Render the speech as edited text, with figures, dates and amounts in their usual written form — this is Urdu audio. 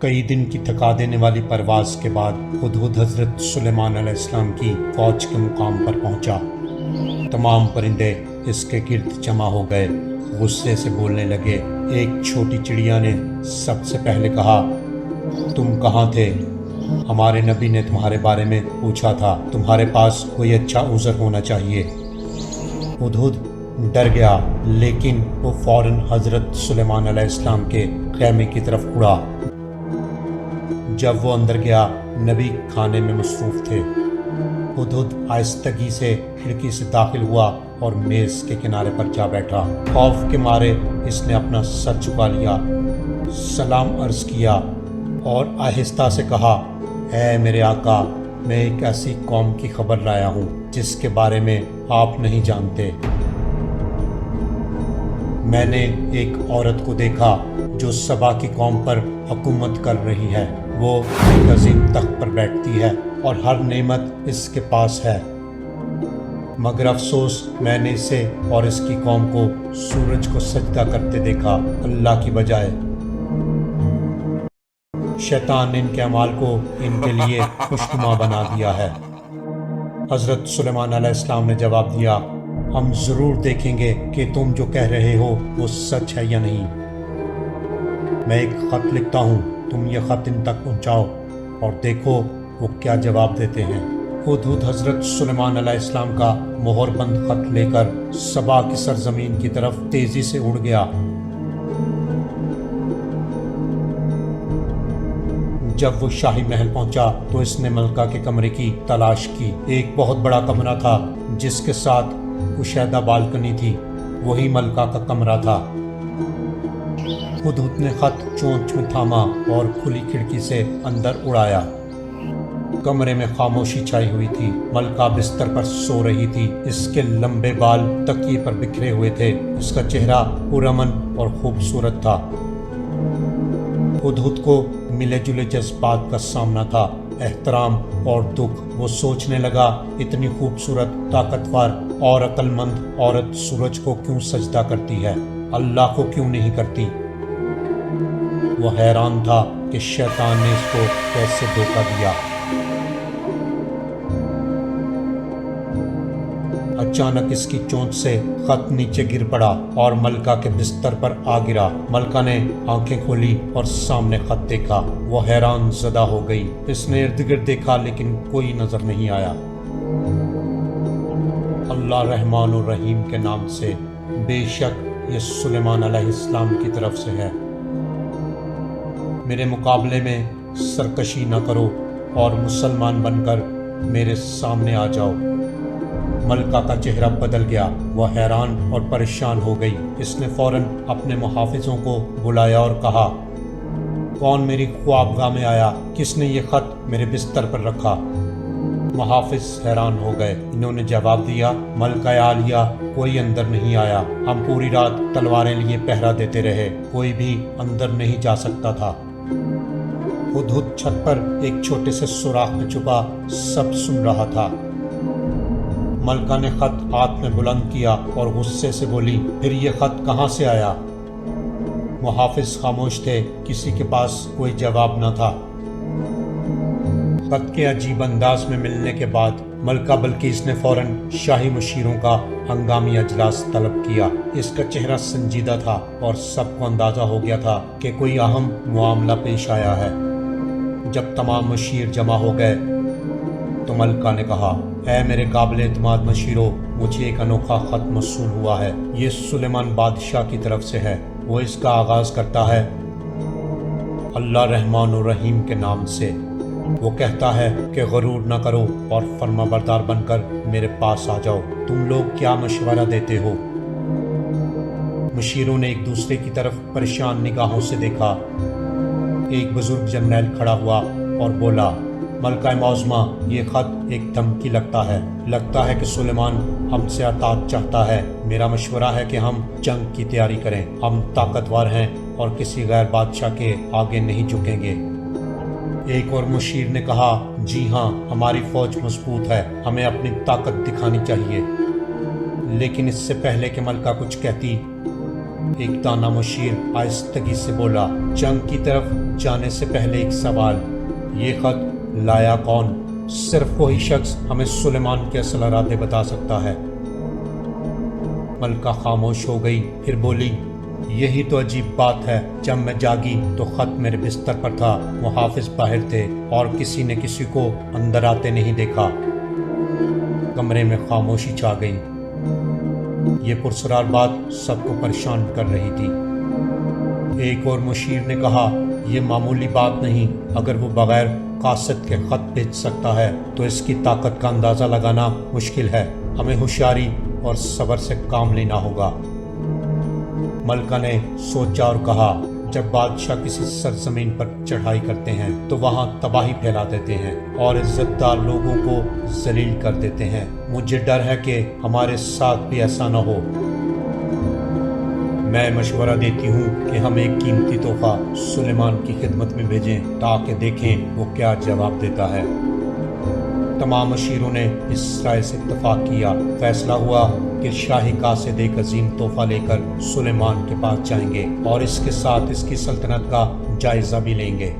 کئی دن کی تھکا دینے والی پرواز کے بعد ہدہد حضرت سلیمان علیہ السلام کی فوج کے مقام پر پہنچا۔ تمام پرندے اس کے گرد جمع ہو گئے، غصے سے بولنے لگے۔ ایک چھوٹی چڑیا نے سب سے پہلے کہا، تم کہاں تھے؟ ہمارے نبی نے تمہارے بارے میں پوچھا تھا، تمہارے پاس کوئی اچھا عذر ہونا چاہیے۔ ہدہد ڈر گیا، لیکن وہ فوراً حضرت سلیمان علیہ السلام کے خیمے کی طرف اڑا۔ جب وہ اندر گیا، نبی کھانے میں مصروف تھے۔ ہدہد آہستگی سے کھڑکی سے داخل ہوا اور میز کے کنارے پر جا بیٹھا۔ خوف کے مارے اس نے اپنا سر جھکا لیا، سلام عرض کیا اور آہستہ سے کہا، اے میرے آقا، میں ایک ایسی قوم کی خبر لایا ہوں جس کے بارے میں آپ نہیں جانتے۔ میں نے ایک عورت کو دیکھا جو سبا کی قوم پر حکومت کر رہی ہے۔ وہ ایک عظیم تخت پر بیٹھتی ہے اور ہر نعمت اس کے پاس ہے، مگر افسوس میں نے اسے اور اس کی قوم کو سورج کو سجدہ کرتے دیکھا اللہ کی بجائے۔ شیطان نے ان کے اعمال کو ان کے لیے خوشنما بنا دیا ہے۔ حضرت سلیمان علیہ السلام نے جواب دیا، ہم ضرور دیکھیں گے کہ تم جو کہہ رہے ہو وہ سچ ہے یا نہیں۔ میں ایک خط لکھتا ہوں، تم یہ خط ان تک پہنچاؤ اور دیکھو وہ کیا جواب دیتے ہیں۔ ہدہد حضرت سلیمان علیہ السلام کا مہر بند خط لے کر سبا کی سرزمین کی طرف تیزی سے اڑ گیا۔ جب وہ شاہی محل پہنچا تو اس نے ملکہ کے کمرے کی تلاش کی۔ ایک بہت بڑا کمرہ تھا جس کے ساتھ کشیدہ بالکنی تھی، وہی ملکہ کا کمرہ تھا۔ ہدہد نے خط چونچ میں تھاما اور کھلی کھڑکی سے اندر اڑایا۔ کمرے میں خاموشی چھائی ہوئی تھی۔ ملکہ بستر پر سو رہی تھی، اس کے لمبے بال تکیے پر بکھرے ہوئے تھے، اس کا چہرہ پرامن اور خوبصورت تھا۔ ہدہد کو ملے جلے جذبات کا سامنا تھا، احترام اور دکھ۔ وہ سوچنے لگا، اتنی خوبصورت، طاقتور اور عقل مند عورت سورج کو کیوں سجدہ کرتی ہے، اللہ کو کیوں نہیں کرتی؟ وہ حیران تھا کہ شیطان نے اس کو کیسے دھوکہ دیا۔ اچانک اس کی چونچ سے خط نیچے گر پڑا اور ملکہ کے بستر پر آ گرا۔ ملکہ نے آنکھیں کھولی اور سامنے خط دیکھا۔ وہ حیران زدہ ہو گئی۔ اس نے ارد گرد دیکھا لیکن کوئی نظر نہیں آیا۔ اللہ رحمان الرحیم کے نام سے، بے شک یہ سلیمان علیہ السلام کی طرف سے ہے۔ میرے مقابلے میں سرکشی نہ کرو اور مسلمان بن کر میرے سامنے آ جاؤ۔ ملکہ کا چہرہ بدل گیا، وہ حیران اور پریشان ہو گئی۔ اس نے فوراً اپنے محافظوں کو بلایا اور کہا، کون میری خوابگاہ میں آیا؟ کس نے یہ خط میرے بستر پر رکھا؟ محافظ حیران ہو گئے۔ انہوں نے جواب دیا، ملکہ عالیہ، کوئی اندر نہیں آیا۔ ہم پوری رات تلواریں لیے پہرا دیتے رہے، کوئی بھی اندر نہیں جا سکتا تھا۔ ہدہد چھت پر ایک چھوٹے سے سوراخ میں چھپا سب سن رہا تھا۔ ملکہ نے خط ہاتھ میں بلند کیا اور غصے سے بولی، پھر یہ خط کہاں سے آیا؟ محافظ خاموش تھے، کسی کے پاس کوئی جواب نہ تھا۔ خط کے عجیب انداز میں ملنے کے بعد ملکہ بلقیس نے فوراً شاہی مشیروں کا ہنگامی اجلاس طلب کیا۔ اس کا چہرہ سنجیدہ تھا اور سب کو اندازہ ہو گیا تھا کہ کوئی اہم معاملہ پیش آیا ہے۔ جب تمام مشیر جمع ہو گئے تو ملکہ نے کہا، اے میرے قابل اعتماد مشیروں، مجھے ایک انوکھا خط موصول ہوا ہے۔ یہ سلیمان بادشاہ کی طرف سے ہے۔ وہ اس کا آغاز کرتا ہے اللہ رحمان الرحیم کے نام سے۔ وہ کہتا ہے کہ غرور نہ کرو اور فرما بردار بن کر میرے پاس آ جاؤ۔ تم لوگ کیا مشورہ دیتے ہو؟ مشیروں نے ایک دوسرے کی طرف پریشان نگاہوں سے دیکھا۔ ایک بزرگ جرنیل کھڑا ہوا اور بولا، ملکہ معظمہ، یہ خط ایک دھمکی لگتا ہے کہ سلیمان ہم سے اطاعت چاہتا ہے۔ میرا مشورہ ہے کہ ہم جنگ کی تیاری کریں۔ ہم طاقتور ہیں اور کسی غیر بادشاہ کے آگے نہیں جھکیں گے۔ ایک اور مشیر نے کہا، جی ہاں، ہماری فوج مضبوط ہے، ہمیں اپنی طاقت دکھانی چاہیے۔ لیکن اس سے پہلے کہ ملکہ کچھ کہتی، ایک دانا مشیر آہستگی سے بولا، جنگ کی طرف جانے سے پہلے ایک سوال، یہ خط لایا کون؟ صرف وہی شخص ہمیں سلیمان کے اصل ارادے بتا سکتا ہے۔ ملکہ خاموش ہو گئی، پھر بولی، یہی تو عجیب بات ہے، جب میں جاگی تو خط میرے بستر پر تھا، محافظ باہر تھے اور کسی نے کسی کو اندر آتے نہیں دیکھا۔ کمرے میں خاموشی چھا گئی۔ یہ پرسرار بات سب کو پریشان کر رہی تھی۔ ایک اور مشیر نے کہا، یہ معمولی بات نہیں، اگر وہ بغیر قاصد کے خط بھیج سکتا ہے تو اس کی طاقت کا اندازہ لگانا مشکل ہے، ہمیں ہوشیاری اور صبر سے کام لینا ہوگا۔ ملکہ نے سوچا اور کہا، جب بادشاہ کسی سرزمین پر چڑھائی کرتے ہیں تو وہاں تباہی پھیلا دیتے ہیں اور عزت دار لوگوں کو ذلیل کر دیتے ہیں۔ مجھے ڈر ہے کہ ہمارے ساتھ بھی ایسا نہ ہو۔ میں مشورہ دیتی ہوں کہ ہم ایک قیمتی تحفہ سلیمان کی خدمت میں بھیجیں تاکہ دیکھیں وہ کیا جواب دیتا ہے۔ تمام مشیروں نے اس رائے سے اتفاق کیا۔ فیصلہ ہوا کہ شاہی قاصد ایک عظیم تحفہ لے کر سلیمان کے پاس جائیں گے اور اس کے ساتھ اس کی سلطنت کا جائزہ بھی لیں گے۔